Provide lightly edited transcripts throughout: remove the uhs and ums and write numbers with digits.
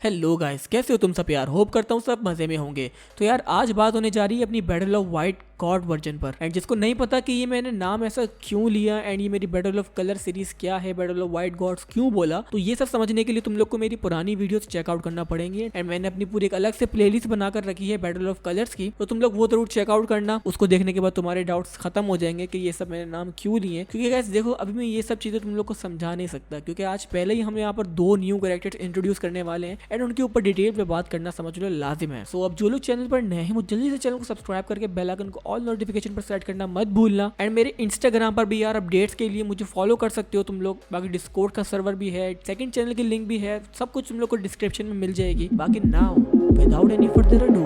Hello guys, कैसे हो तुम सब यार। होप करता हूँ सब मजे में होंगे। तो यार आज बात होने जा रही है अपनी battle of white God version पर। एंड जिसको नहीं पता कि ये मैंने नाम ऐसा क्यों लिया एंड ये मेरी बैटल ऑफ कलर सीरीज क्या है, बैटल ऑफ व्हाइट गॉड्स क्यों बोला, तो ये सब समझने के लिए तुम लोग को मेरी पुरानी वीडियोस चेकआउट करना पड़ेंगे। एंड मैंने अपनी पूरी एक अलग से प्लेलिस्ट बनाकर रखी है बैटल ऑफ कलर्स की, तो तुम लोग वो जरूर चेकआउट करना। उसको देखने के बाद तुम्हारे डाउट्स खत्म हो जाएंगे कि ये सब मैंने नाम क्यों लिए। क्योंकि गाइस देखो, अभी मैं ये सब चीजें तुम लोग को समझा नहीं सकता, क्योंकि आज पहले ही हम यहाँ पर 2 न्यू कैरेक्टर्स इंट्रोड्यूस करने वाले हैं एंड उनके ऊपर डिटेल पे बात करना समझ लो लाजिम है। सो अब जो लोग चैनल पर नए हैं वो जल्दी से चैनल को सब्सक्राइब करके बेल आइकन को ऑल नोटिफिकेशन पर सेट करना मत भूलना। एंड मेरे इंस्टाग्राम पर भी यार अपडेट्स के लिए मुझे फॉलो कर सकते हो तुम लोग। बाकी डिस्कॉर्ड का सर्वर भी है, सेकंड चैनल की लिंक भी है, सब कुछ तुम लोग को डिस्क्रिप्शन में मिल जाएगी। बाकी now without any further ado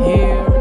here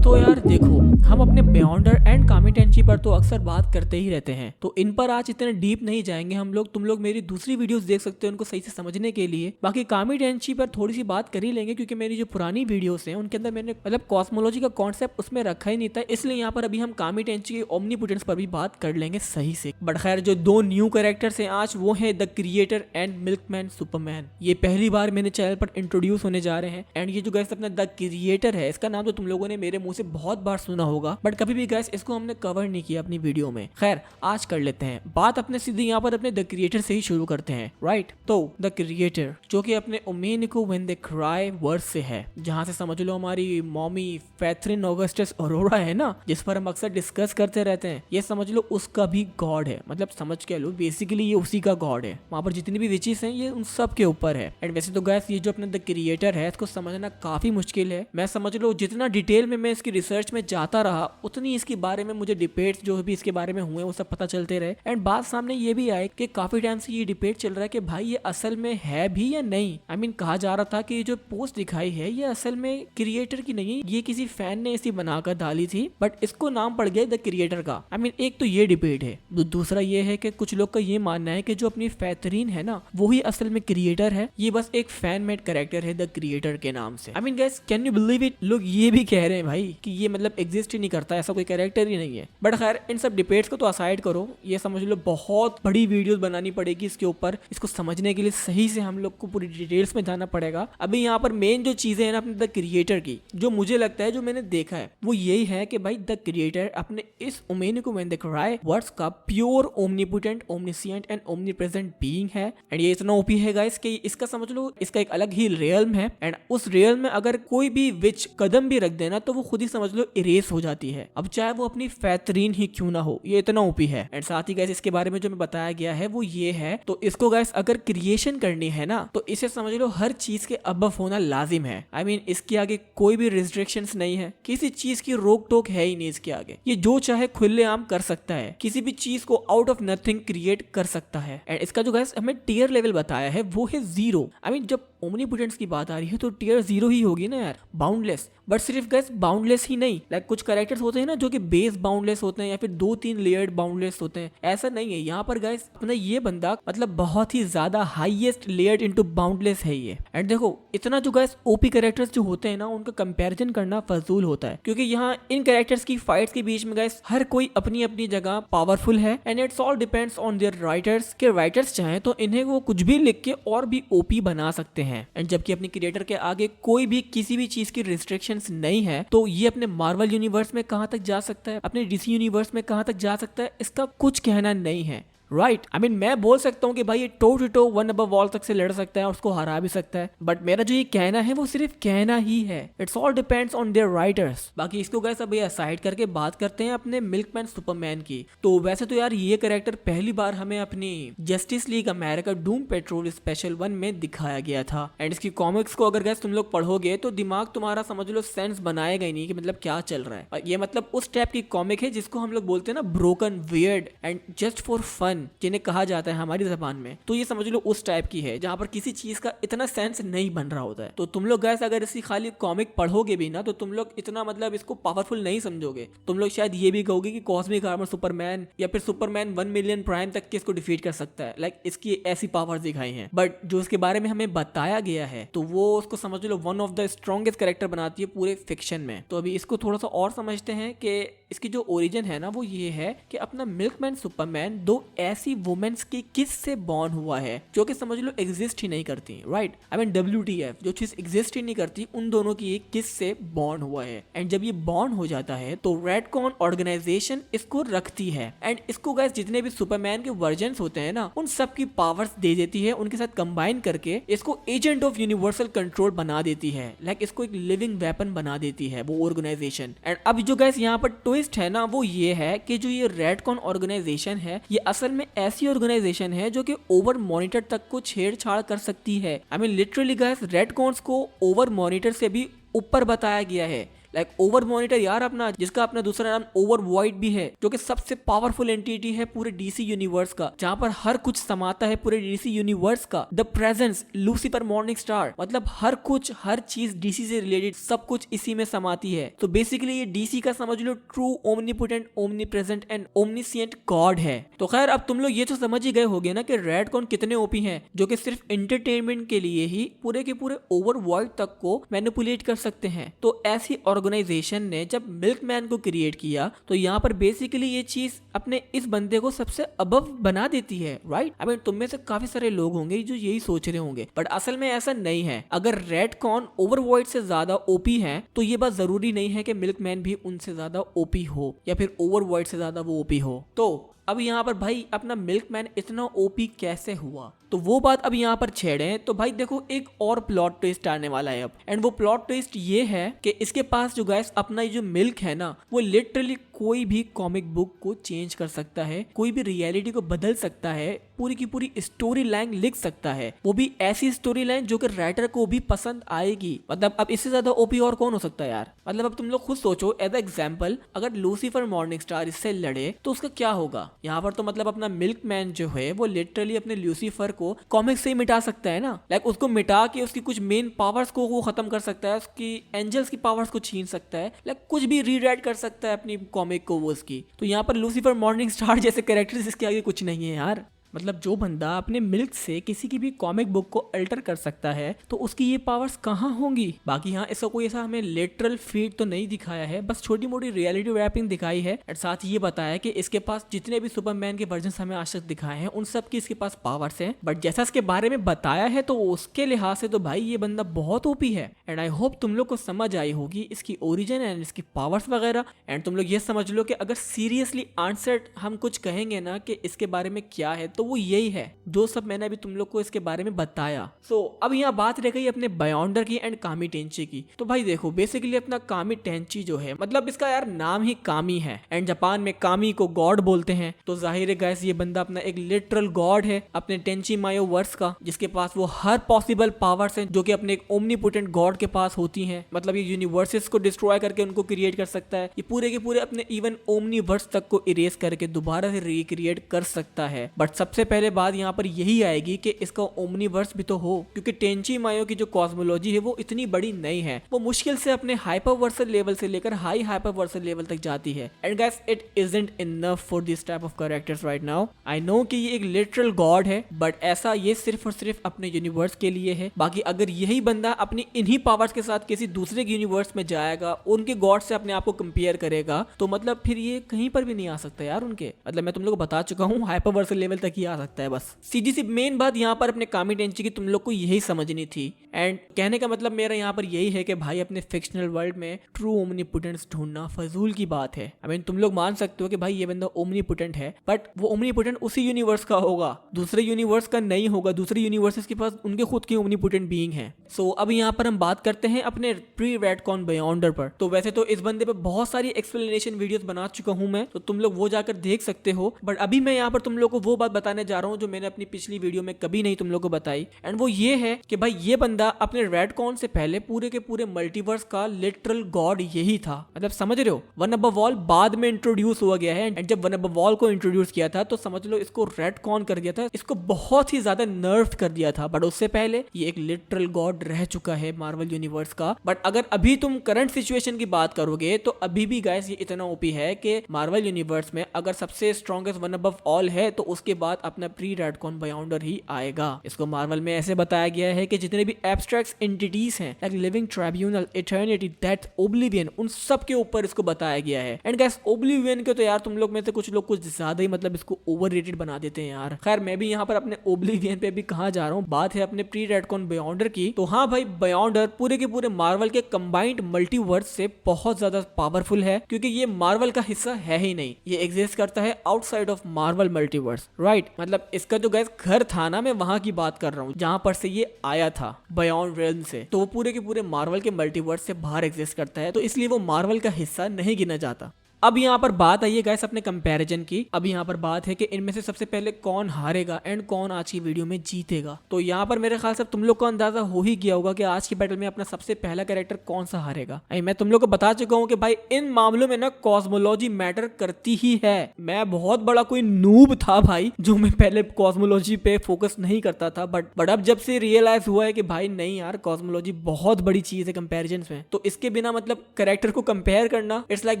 तो यार देखो, हम अपने बियॉन्डर एंड कामिटेंची पर तो अक्सर बात करते ही रहते हैं, तो इन पर आज इतने डीप नहीं जाएंगे हम लोग। तुम लोग मेरी दूसरी वीडियोस देख सकते हो उनको सही से समझने के लिए। बाकी कामिटेंची पर थोड़ी सी बात कर ही लेंगे, क्योंकि मेरी जो पुरानी वीडियोस हैं उनके अंदर मैंने मतलब कॉस्मोलॉजी का कॉन्सेप्ट उसमें रखा ही नहीं था, इसलिए यहाँ पर अभी हम कामिटेंची के ओमनीपोटेंस पर भी बात कर लेंगे सही से। बट खैर, जो 2 न्यू कैरेक्टर्स हैं आज वो है the creator and milkman Superman. ये पहली बार मेरे चैनल पर इंट्रोड्यूस होने जा रहे हैं। एंड ये जो गाइस अपना द क्रिएटर है, इसका नाम तो तुम लोगों ने मेरे मुंह से बहुत बार सुना होगा, बट कभी भी गाइस इसको हमने कवर नहीं किया अपनी वीडियो में। खैर आज कर लेते हैं बात अपने सीधी यहाँ पर अपने द क्रिएटर से ही शुरू करते हैं, राइट। तो द क्रिएटर जो कि अपने ओमेनिको व्हेन दे क्राई वर्ड से है, जहाँ से समझ लो हमारी मॉमी कैथरीन ऑगस्टस अरोरा है ना, जिस पर हम अक्सर डिस्कस करते रहते हैं, ये समझ लो उसका भी गॉड है। मतलब समझ के लो बेसिकली ये उसी का गॉड है। वहाँ पर जितनी भी विचेस हैं ये उन सब के ऊपर है। एंड वैसे तो गाइस ये जो अपने द क्रिएटर है इसको समझना काफी मुश्किल है। मैं समझ लो जितना डिटेल में मैं इसकी रिसर्च में जाता रहा उतनी इसके बारे में मुझे डिबेट्स जो भी इसके बारे में हुए वो सब पता चलते रहे। एंड बात सामने ये भी आए कि काफी टाइम से ये डिबेट चल रहा है कि भाई ये असल में है भी या नहीं। आई मीन कहा जा रहा था कि ये जो पोस्ट दिखाई है ये असल में क्रिएटर की नहीं है, ये किसी फैन ने इसी बनाकर डाली थी, बट इसको नाम पड़ गया द क्रिएटर का। आई मीन एक तो ये डिबेट है। दूसरा ये है कि कुछ लोग का ये मानना है कि जो अपनी कैथरीन है ना वो ही असल में क्रिएटर है, ये बस एक फैन मेड कैरेक्टर है द क्रिएटर के नाम से। I mean guys can you believe it, लोग ये भी कह रहे हैं भाई कि ये मतलब एग्जिस्ट ही नहीं करता, ऐसा कोई कैरेक्टर ही नहीं है। बट खैर इन सब डिबेट्स को तो असाइड करो, ये समझ लो बहुत बड़ी वीडियोस बनानी पड़ेगी इसके ऊपर। इसको समझने के लिए सही से हम लोग को पूरी डिटेल्स में जाना पड़ेगा। अभी यहाँ पर मेन जो चीजें हैं ना अपने द क्रिएटर की, जो मुझे लगता है जो मैंने देखा है वो यही है कि भाई द क्रिएटर अपने इस ओमेनिको व्हेन दे क्राई वर्ड्स का pure omnipotent, omniscient and omnipresent being है। एंड ये इतना ओपी है गाइस कि इसका समझ लो इसका एक अलग ही रियल्म है। एंड उस रियल्म में अगर कोई भी विच कदम भी रख देना तो वो खुद ही समझ लो इरेज हो जाती है, अब चाहे वो अपनी कैथरीन ही क्यों ना हो। ये इतना ओपी है। एंड साथ ही गाइस इसके बारे में जो मैं बताया गया है वो ये है, तो इसको गाइस अगर क्रिएशन करनी है ना तो इसे समझ लो हर चीज के अबव होना लाजिम है। आई मीन इसके आगे कोई भी रिस्ट्रिक्शंस नहीं है, किसी चीज की रोक टोक है ही नहीं इसके आगे। ये जो चाहे खुलेआम कर सकता है, किसी भी चीज को आउट ऑफ नथिंग क्रिएट कर सकता है। एंड इसका जो गाइस हमें टियर लेवल बताया है वो है 0। आई मीन जब ओमनीपोटेंस की बात आ रही है तो टियर 0 ही होगी ना यार, बाउंडलेस। बट सिर्फ गाइस बाउंडलेस ही नहीं, लाइक कुछ कैरेक्टर्स होते हैं ना जो कि बेस बाउंडलेस होते हैं या फिर 2-3 लेयर्ड बाउंडलेस होते हैं, ऐसा नहीं है यहाँ पर गाइस। अपना ये बंदा मतलब बहुत ही ज्यादा हाईएस्ट लेयर्ड इनटू बाउंडलेस है ये। एंड देखो इतना जो गाइस ओपी कैरेक्टर्स जो होते हैं ना उनका कंपैरिजन करना फजूल होता है, क्योंकि यहाँ इन कैरेक्टर्स की फाइट्स के बीच में गाइस हर कोई अपनी अपनी जगह पावरफुल है। And it's all depends on their writers के राइटर्स चाहे तो इन्हें वो कुछ भी लिख के और भी ओपी बना सकते हैं। एंड जबकि अपने क्रिएटर के आगे कोई भी किसी भी चीज की रिस्ट्रिक्शंस नहीं है, तो ये अपने मार्वल यूनिवर्स में कहां तक जा सकता है, अपने डीसी यूनिवर्स में कहां तक जा सकता है, इसका कुछ कहना नहीं है, राइट। आई मीन मैं बोल सकता हूँ कि भाई ये toe to toe one above all तक से लड़ सकता है और उसको हरा भी सकता है, बट मेरा जो ये कहना है वो सिर्फ कहना ही है। It's all depends on their writers. बाकी इसको गाइस अब ये असाइड करके बात करते हैं अपने मिल्कमैन सुपरमैन की। तो वैसे तो यार ये कैरेक्टर पहली बार हमें अपनी justice league America Doom petrol special 1 में दिखाया गया था। एंड इसकी कॉमिक्स को अगर गाइस तुम लोग पढ़ोगे तो दिमाग तुम्हारा समझ लो सेंस बनाएगा ही नहीं कि मतलब क्या चल रहा है। ये मतलब उस टाइप की कॉमिक है जिसको हम लोग बोलते हैं ना broken, weird and just for fun. Superman जिन्हें कहा जाता है हमारी जबान में, तो ये समझ लो उस टाइप की है जहाँ पर किसी चीज का इतना सेंस नहीं बन रहा होता है। तो तुम लोग गैस अगर इसकी खाली कॉमिक पढ़ोगे भी ना तो तुम लोग इतना मतलब इसको पावरफुल नहीं समझोगे। तुम लोग शायद ये भी कहोगे कि कॉस्मिक आर्मर सुपरमैन या फिर सुपरमैन 1 मिलियन प्राइम तक के इसको डिफीट कर सकता है, लाइक इसकी ऐसी पावर्स दिखाई हैं। बट जो इसके बारे में हमें बताया गया है तो वो उसको समझ लो one of the strongest character बनाती है पूरे फिक्शन में। तो अभी इसको थोड़ा सा और समझते हैं कि इसकी जो ओरिजिन है ना वो ये है कि अपना मिल्कमैन सुपरमैन दो ऐसी वुमेन्स की किस से बॉर्न हुआ है जो कि समझ लो एग्जिस्ट ही नहीं करती, राइट। आई मीन WTF, जो चीज एग्जिस्ट ही नहीं करती उन दोनों की एक किस से बॉर्न हुआ है। एंड जब ये बॉर्न हो जाता है तो रेडकॉन ऑर्गेनाइजेशन इसको रखती है एंड इसको गाइस जितने भी सुपरमैन के वर्जन्स होते हैं ना उन सब की पावर्स दे देती है, उनके साथ कंबाइन करके इसको एजेंट ऑफ यूनिवर्सल कंट्रोल बना देती है, लाइक इसको एक लिविंग वेपन बना देती है वो ऑर्गेनाइजेशन। एंड अब जो गाइस यहाँ पर ट्विस्ट है ना वो ये है कि जो ये रेडकॉन ऑर्गेनाइजेशन है ये असल में ऐसी ऑर्गेनाइजेशन है जो कि ओवर मॉनिटर तक को छेड़छाड़ कर सकती है। आई मीन लिटरली गाइस रेडकॉन्स को ओवर मॉनिटर से भी ऊपर बताया गया है, लाइक ओवर मॉनिटर यार अपना, जिसका अपना दूसरा नाम ओवर वॉइड भी है, जो कि सबसे पावरफुल एंटिटी है पूरे डीसी यूनिवर्स का, जहां पर हर कुछ समाता है पूरे डीसी यूनिवर्स का। The presence Lucifer morning star, मतलब हर कुछ हर चीज डीसी से रिलेटेड सब कुछ इसी में समाती है। तो बेसिकली ये डीसी का समझ लो true omnipotent, omnipresent and omniscient god है। तो खैर अब तुम लोग ये तो समझ ही गए होगे ना कि रेडकॉन कितने ओपी हैं, जो कि सिर्फ एंटरटेनमेंट के लिए ही पूरे के पूरे ओवर वर्ल्ड तक को मैनिपुलेट कर सकते हैं। तो ऐसी ऑर्गेनाइजेशन ने जब मिल्कमैन को क्रिएट किया तो यहाँ पर बेसिकली ये चीज अपने इस बंदे को सबसे अबव बना देती है, राइट। आई मीन तुम में से काफी सारे लोग होंगे जो यही सोच रहे होंगे, बट असल में ऐसा नहीं है। अगर रेडकॉन ओवरवॉइड से ज्यादा ओपी है तो ये बात जरूरी नहीं है कि मिल्कमैन भी उनसे ज्यादा ओपी हो या फिर ओवरवॉइड से ज्यादा वो ओपी हो। तो अब यहाँ पर भाई अपना मिल्कमैन इतना ओपी कैसे हुआ, तो वो बात अब यहाँ पर छेड़े। तो भाई देखो एक और प्लॉट ट्विस्ट आने वाला है अब, एंड वो प्लॉट ट्विस्ट ये है कि इसके पास जो गाइस अपना ये जो मिल्क है ना वो लिटरली कोई भी कॉमिक बुक को चेंज कर सकता है, कोई भी रियलिटी को बदल सकता है, पूरी की पूरी स्टोरी लाइन लिख सकता है, वो भी ऐसी स्टोरी लाइन जो कि राइटर को भी पसंद आएगी। मतलब अब इससे ज्यादा ओपी और कौन हो सकता है यार। मतलब अब तुम लोग खुद सोचो, एज एग्जाम्पल अगर लूसीफर मॉर्निंग स्टार इससे लड़े तो उसका क्या होगा। यहाँ पर तो मतलब अपना मिल्कमैन जो है वो लिटरली अपने लूसीफर को कॉमिक से ही मिटा सकता है ना, लाइक उसको मिटा के उसकी कुछ मेन पावर्स को वो खत्म कर सकता है, उसकी एंजल्स की पावर्स को छीन सकता है, लाइक कुछ भी रीराइट कर सकता है अपनी कॉमिक को वो उसकी। तो यहाँ पर लूसीफर मॉर्निंग स्टार जैसे कैरेक्टर्स इसके आगे कुछ नहीं है यार। मतलब जो बंदा अपने मिल्क से किसी की भी कॉमिक बुक को अल्टर कर सकता है तो उसकी ये पावर्स कहाँ होंगी। बाकी हाँ इसका कोई ऐसा हमें लिटरल फीड तो नहीं दिखाया है, बस छोटी मोटी रियलिटी रैपिंग दिखाई है और साथ ही ये बताया कि इसके पास जितने भी सुपरमैन के वर्जन हमें आज तक दिखाए हैं उन सब की इसके पास पावर्स हैं। बट जैसा इसके बारे में बताया है तो उसके लिहाज से तो भाई ये बंदा बहुत ओपी है। एंड आई होप तुम लोग को समझ आई होगी इसकी ओरिजिन एंड इसकी पावर्स वगैरह। एंड तुम लोग ये समझ लो कि अगर सीरियसली आंसर हम कुछ कहेंगे ना कि इसके बारे में क्या है तो वो यही है जो सब मैंने अभी तुम लोग को इसके बारे में बताया। सो अब यहाँ बात रह गई अपने बयोंडर की एंड कामी टेंची की। तो भाई देखो बेसिकली अपना कामी टेंची जो है मतलब इसका यार नाम ही कामी है एंड जापान में कामी को गॉड बोलते हैं। तो जाहिर है गाइस ये बंदा अपना एक लिटरल गॉड है अपने टेंची मायो वर्स का, जिसके पास वो हर पॉसिबल पावर्स हैं जो कि अपने एक ओमनीपोटेंट गॉड के पास होती हैं। मतलब ये यूनिवर्सेस को डिस्ट्रॉय करके उनको क्रिएट कर सकता है, ये पूरे के पूरे अपने इवन ओमनीवर्स तक को इरेज करके दोबारा से रिक्रिएट कर सकता है। बट सबसे पहले बात यहाँ पर यही आएगी कि इसका ओमनीवर्स भी तो हो, क्योंकि टेंची मायो की जो कॉस्मोलॉजी है वो इतनी बड़ी नहीं है, वो मुश्किल से अपने हाइपरवर्सल लेवल से लेकर हाई हाइपरवर्सल लेवल तक जाती है। And guys it isn't enough for this type of characters right now. I know कि ये एक लिटरल गॉड है बट ऐसा ये सिर्फ और सिर्फ अपने यूनिवर्स के लिए है। बाकी अगर यही बंदा अपनी इन्हीं पावर्स के साथ किसी दूसरे यूनिवर्स में जाएगा, उनके गॉड से अपने आप को कंपेयर करेगा तो मतलब फिर ये कहीं पर भी नहीं आ सकता यार उनके। मतलब मैं तुम लोग को बता चुका हूँ हाइपरवर्सल लेवल तक ही आ सकता है बस। सीधी सी मेन बात यहाँ पर अपने कामी टेंची की तुम लोग को यही समझनी थी। एंड कहने का मतलब मेरा यहाँ पर यही है कि भाई अपने फिक्शनल वर्ल्ड में ट्रू ओमनीपोटेंस ढूंढना फजूल की बात है। आई मीन तुम लोग मान सकते हो कि भाई ये बंदा ओमनीपोटेंट है बट वो ओमनीपोटेंट उसी यूनिवर्स का होगा, दूसरे यूनिवर्स का नहीं होगा। दूसरे यूनिवर्सेस के पास उनके खुद के ओमनीपोटेंट बीइंग है। सो अब यहाँ पर हम बात करते हैं अपने प्री रेडकॉन बयोंडर पर। तो वैसे तो इस बंदे पे बहुत सारी एक्सप्लेनेशन वीडियोस बना चुका हूँ मैं, तो तुम लोग वो जाकर देख सकते हो। बट अभी मैं यहाँ पर तुम लोग को वो बात बताने बताने जा रहा हूँ जो मैंने अपनी पिछली वीडियो में कभी नहीं तुम लोगों को बताई, एंड वो ये है कि भाई ये बंदा अपने रेडकॉन से पहले पूरे के पूरे मल्टीवर्स का लिटरल गॉड यही था। मतलब समझ रहे हो, वन अबव ऑल बाद में इंट्रोड्यूस हुआ गया है, एंड जब वन अबव ऑल को इंट्रोड्यूस किया था तो समझ लो इसको रेडकॉन कर दिया था, इसको बहुत ही ज्यादा नर्फ कर दिया था। बट उससे पहले ये एक लिटरल गॉड रह चुका है मार्वल यूनिवर्स का। बट अगर अभी तुम करंट सिचुएशन की बात करोगे तो अभी भी गाइस ये इतना ओपी है कि मार्वल यूनिवर्स में अगर सबसे स्ट्रॉन्गेस्ट वन अबव ऑल है तो उसके बाद अपना प्री रेडकॉन बायोंडर ही आएगा। इसको मार्वल में ऐसे बताया गया है कि जितने भी एब्स्ट्रैक्ट एंटिटीज हैं like living tribunal, eternity, death, oblivion, उन सब के ऊपर इसको बताया गया है। एंड गाइस ओब्लिवियन के तो यार तुम लोग में से कुछ लोग कुछ ज्यादा ही मतलब इसको ओवररेटेड बना देते हैं यार। खैर मैं भी यहाँ पर अपने ओब्लिवियन पे भी कहाँ जा रहा हूँ, बात है अपने प्री रेडकॉन बायोंडर की। तो हाँ भाई, बायोंडर पूरे के पूरे मार्वल के कंबाइंड मल्टीवर्स से बहुत ज्यादा पावरफुल है, क्योंकि ये मार्वल का हिस्सा है ही नहीं, ये एग्जिस्ट करता है outside of Marvel multiverse, right. मतलब इसका जो गाइस घर था ना, मैं वहां की बात कर रहा हूँ जहां पर से ये आया था बियॉन्ड रेल्म से, तो वो पूरे के पूरे मार्वल के मल्टीवर्स से बाहर एग्जिस्ट करता है, तो इसलिए वो मार्वल का हिस्सा नहीं गिना जाता। अब यहाँ पर बात आई है गाइस अपने कंपैरिजन की। अब यहाँ पर बात है कि इनमें से सबसे पहले कौन हारेगा एंड कौन आज की वीडियो में जीतेगा। तो यहाँ पर मेरे ख्याल से तुम लोग को अंदाजा हो ही गया होगा कि आज की बैटल में अपना सबसे पहला कैरेक्टर कौन सा हारेगा। मैं तुम लोग को बता चुका हूँ कि भाई इन मामलों में ना कॉस्मोलॉजी मैटर करती ही है। मैं बहुत बड़ा कोई नूब था भाई, जो मैं पहले कॉस्मोलॉजी पे फोकस नहीं करता था, बट अब जब से रियलाइज हुआ है कि भाई नहीं यार, कॉस्मोलॉजी बहुत बड़ी चीज है कंपेरिजन में। तो इसके बिना मतलब कैरेक्टर को कंपेयर करना इट्स लाइक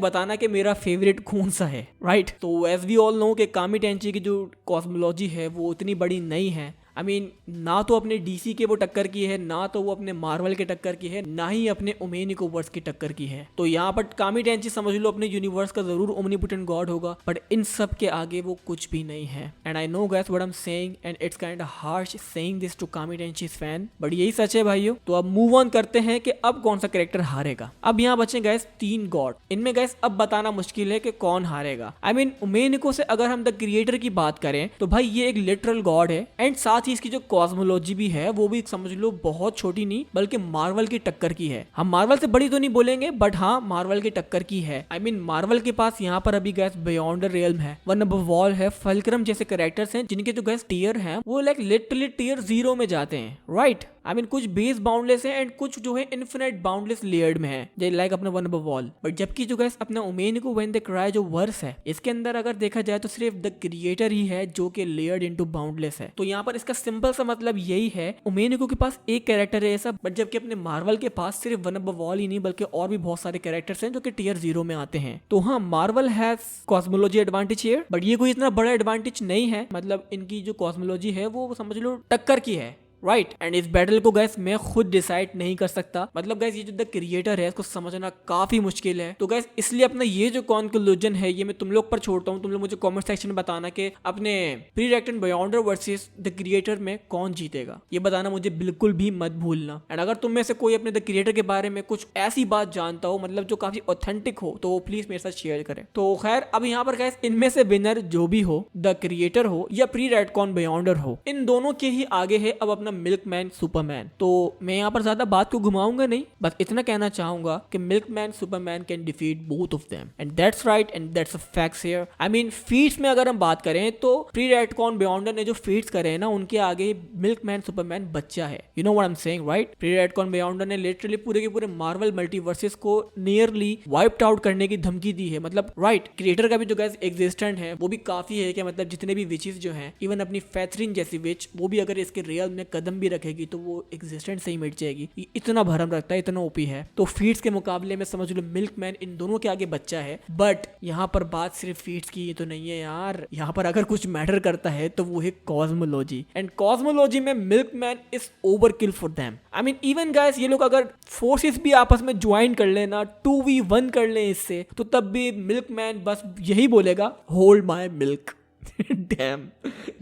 बताना कि मेरा फेवरेट कौन सा है, राइट। तो एज वी ऑल नो कि कामी टेंची की जो कॉस्मोलॉजी है वो इतनी बड़ी नहीं है। आई मीन ना तो अपने डीसी के वो टक्कर की है, ना तो वो अपने मार्वल के टक्कर की है, ना ही अपने ओमेनिकोवर्स की टक्कर की है। तो यहाँ पर कामी टेंची समझ लो अपने यूनिवर्स का जरूर ओमनीपोटेंट गॉड होगा, बट इन सब के आगे वो कुछ भी नहीं है। And I know guys what I am saying and it's kind of harsh saying this to Kami Tenchi's fan, but यही सच है भाइयों। तो अब मूव ऑन करते हैं कि अब कौन सा कैरेक्टर हारेगा। अब यहाँ बचे गाइस 3 गॉड। इनमें गाइस अब बताना मुश्किल है कि कौन हारेगा। आई मीन ओमेनिको से अगर हम द क्रिएटर की बात करें तो भाई ये एक लिटरल गॉड है, एंड साथ ही इसकी जो कॉस्मोलॉजी भी है वो भी समझ लो बहुत छोटी नहीं बल्कि मार्वल की टक्कर की है। हम मार्वल से बड़ी तो नहीं बोलेंगे, बट हाँ मार्वल की टक्कर की है। आई मीन मार्वल के पास यहाँ पर अभी गैस बियॉन्ड रियल्म है, वन अबव ऑल है, फल्क्रम जैसे कैरेक्टर्स हैं जिनके जो गैस टीयर हैं वो लाइक लिटरली टीयर 0 में जाते हैं, राइट। आई मीन कुछ बेस बाउंडलेस है एंड कुछ जो है इन्फिनिट बाउंडलेस लेयर्ड में है, जैसे लाइक अपना वन अबव ऑल। बट जबकि जो गैस अपना ओमेनिको व्हेन दे क्राई जो वर्स है, इसके अंदर अगर देखा जाए तो सिर्फ द क्रिएटर ही है जो कि लेयर्ड इनटू बाउंडलेस है। तो यहाँ पर इसका सिंपल सा मतलब यही है, ओमेनिको के पास एक कैरेक्टर है ऐसा, बट जबकि अपने मार्वल के पास सिर्फ वन अबव ऑल ही नहीं बल्कि और भी बहुत सारे कैरेक्टर्स हैं जो कि टीयर 0 में आते हैं। तो हाँ Marvel has cosmology advantage here, but ये कोई इतना बड़ा एडवांटेज नहीं है। मतलब इनकी जो कॉस्मोलॉजी है वो समझ लो टक्कर की है, राइट। एंड इस बैटल को गैस मैं खुद डिसाइड नहीं कर सकता। मतलब गैस ये जो द क्रिएटर है इसको समझना काफी मुश्किल है। तो गैस इसलिए अपना ये जो कॉन्क्लूजन है ये मैं तुम लोग पर छोड़ता हूँ। तुम लोग मुझे कमेंट सेक्शन में बताना कि अपने प्री रेक्टेंड बायोंडर वर्सेस द क्रिएटर में कौन जीतेगा, ये बताना मुझे बिल्कुल भी मत भूलना। एंड अगर तुम में से कोई अपने द क्रिएटर के बारे में कुछ ऐसी बात जानता हो मतलब जो काफी ऑथेंटिक हो तो प्लीज मेरे साथ शेयर करें। तो खैर अब यहाँ पर गैस इनमें से विनर जो भी हो, द क्रिएटर हो या प्री रेडकॉन बायोंडर हो, इन दोनों के ही आगे है अब अपना मिल्कमैन सुपरमैन। तो मैं यहाँ पर ज्यादा बात को घुमाऊंगा नहीं, बस इतना कहना चाहूंगा कि Milkman Superman can defeat both of them and that's right and that's a facts here. I mean feats में अगर हम बात करें तो प्री रेडकॉन बायोंडर ने जो फीट्स करे हैं ना उनके आगे मिल्कमैन सुपरमैन बच्चा है। You know what I am saying, right. Pre retcon Beyonder ने लिटरली पूरे के पूरे मार्वल मल्टीवर्सेस को नियरली वाइप्ड आउट करने की धमकी दी है। मतलब राइट, क्रिएटर का भी जो गाइस एग्जिस्टेंट है वो भी काफी है कि मतलब जितने भी विचेस जो हैं, इवन अपनी फैथरिन जैसी विच, वो भी अगर इसके रियल में कदम भी रखेगी तो वो एग्जिस्टेंट से ही मिट जाएगी। ये इतना भरम रखता है, इतना ओपी है। तो फीट्स के मुकाबले में समझ लो मिल्कमैन इन दोनों के आगे बच्चा है। बट यहाँ पर बात सिर्फ फीट्स की ही तो नहीं है यार, यहाँ पर अगर कुछ मैटर करता है तो वो है कॉस्मोलॉजी। एंड कॉस्मोलॉजी में milkman is overkill for them. I mean even guys ये लोग अगर फोर्सेस भी आपस में ज्वाइन कर लेना, 2v1 कर लें इससे, तो तब भी मिल्कमैन बस यही बोलेगा, hold my milk. Dam,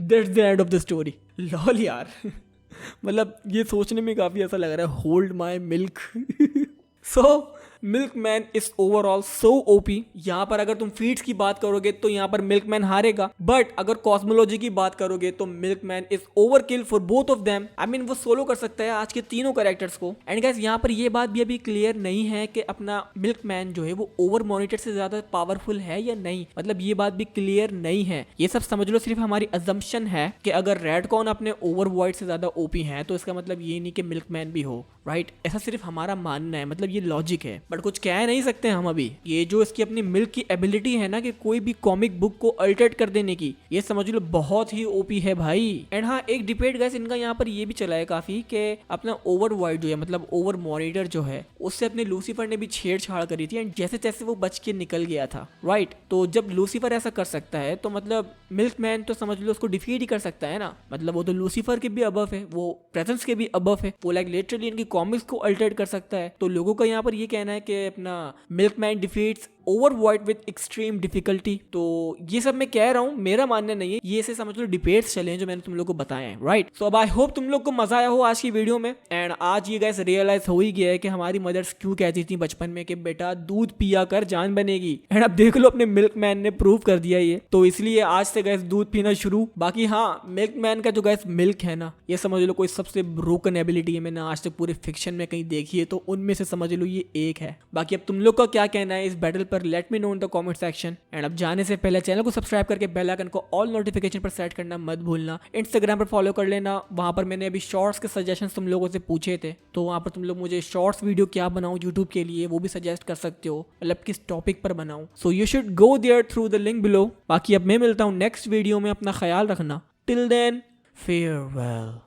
that's the end of the story. Lol यार, मतलब ये सोचने में काफी ऐसा लग रहा है, hold my milk. So milkman is overall so OP. यहाँ पर अगर तुम फीट्स की बात करोगे तो यहाँ पर मिल्कमैन हारेगा, बट अगर कॉस्मोलॉजी की बात करोगे तो milkman is overkill for both of them. I mean वो सोलो कर सकता है आज के तीनों कैरेक्टर्स को। एंड गाइस यहाँ पर ये बात भी अभी क्लियर नहीं है कि अपना मिल्कमैन जो है वो ओवर मॉनिटर से ज्यादा पावरफुल है या नहीं, मतलब ये बात भी क्लियर नहीं है। ये सब समझ लो सिर्फ हमारी अजम्पशन है कि अगर रेडकॉन अपने ओवर वॉइड से ज्यादा ओपी है तो इसका मतलब ये नहीं कि मिल्कमैन भी हो, राइट? ऐसा सिर्फ हमारा मानना है, मतलब ये लॉजिक है, बट कुछ कह नहीं सकते हम अभी। ये जो इसकी अपनी मिल्क की एबिलिटी है ना कि कोई भी कॉमिक बुक को अल्टरेट कर देने की, ये समझ लो बहुत ही ओपी है भाई। एंड हाँ, एक डिबेट गाइस इनका यहाँ पर ये भी चला है काफी कि अपना ओवर वाइड जो है, मतलब ओवर मॉनिटर जो है, उससे अपने लूसीफर ने भी छेड़छाड़ करी थी एंड जैसे तैसे वो बच के निकल गया था, राइट? तो जब लूसीफर ऐसा कर सकता है तो मतलब मिल्कमैन तो समझ लो उसको डिफीट ही कर सकता है ना। मतलब वो तो लूसीफर के भी अबव है, वो प्रेजेंस के भी अबव है, वो लाइक लिटरली इनकी कॉमिक्स को अल्टरेट कर सकता है। तो लोगों का यहाँ पर ये कहना है कि अपना milkman defeats over void with extreme difficulty. तो ये सब मैं कह रहा हूँ, मेरा मानना नहीं है, ये से समझ लो डिबेट्स चले हैं जो मैंने तुम लोग को बताए हैं, राइट? सो अब आई होप तुम लोग को मजा आया हो आज की वीडियो में। एंड आज ये गाइस रियलाइज हो ही गया है कि हमारी मदर्स क्यों कहती थी बचपन में कि बेटा दूध पिया कर जान बनेगी। एंड अब देख लो अपने मिल्कमैन ने प्रूव कर दिया ये, तो इसलिए आज से गाइस दूध पीना शुरू। बाकी हाँ, मिल्कमैन का जो गाइस मिल्क है ना, ये समझ लो कोई सबसे ब्रोकन एबिलिटी है मैंने आज तक पूरे फिक्शन में कहीं देखी है, तो उनमें से समझ लो ये एक है। बाकी अब तुम लोग का क्या कहना है इस बैटल पर, let me know in the comment section. And अब जाने से पहले चैनल को सब्सक्राइब करके बेल आइकन को ऑल नोटिफिकेशन पर सेट करना मत भूलना। इंस्टाग्राम पर फॉलो कर लेना, वहां पर मैंने अभी शॉर्ट्स के सजेशंस तुम लोगों से पूछे थे, तो वहां पर तुम लोग मुझे शॉर्ट्स वीडियो क्या बनाऊं यूट्यूब के लिए वो भी सजेस्ट कर सकते हो, मतलब किस टॉपिक पर बनाऊं। So you should go there through the link below. बाकी अब मैं मिलता हूं नेक्स्ट वीडियो में, अपना ख्याल रखना। Till then, farewell.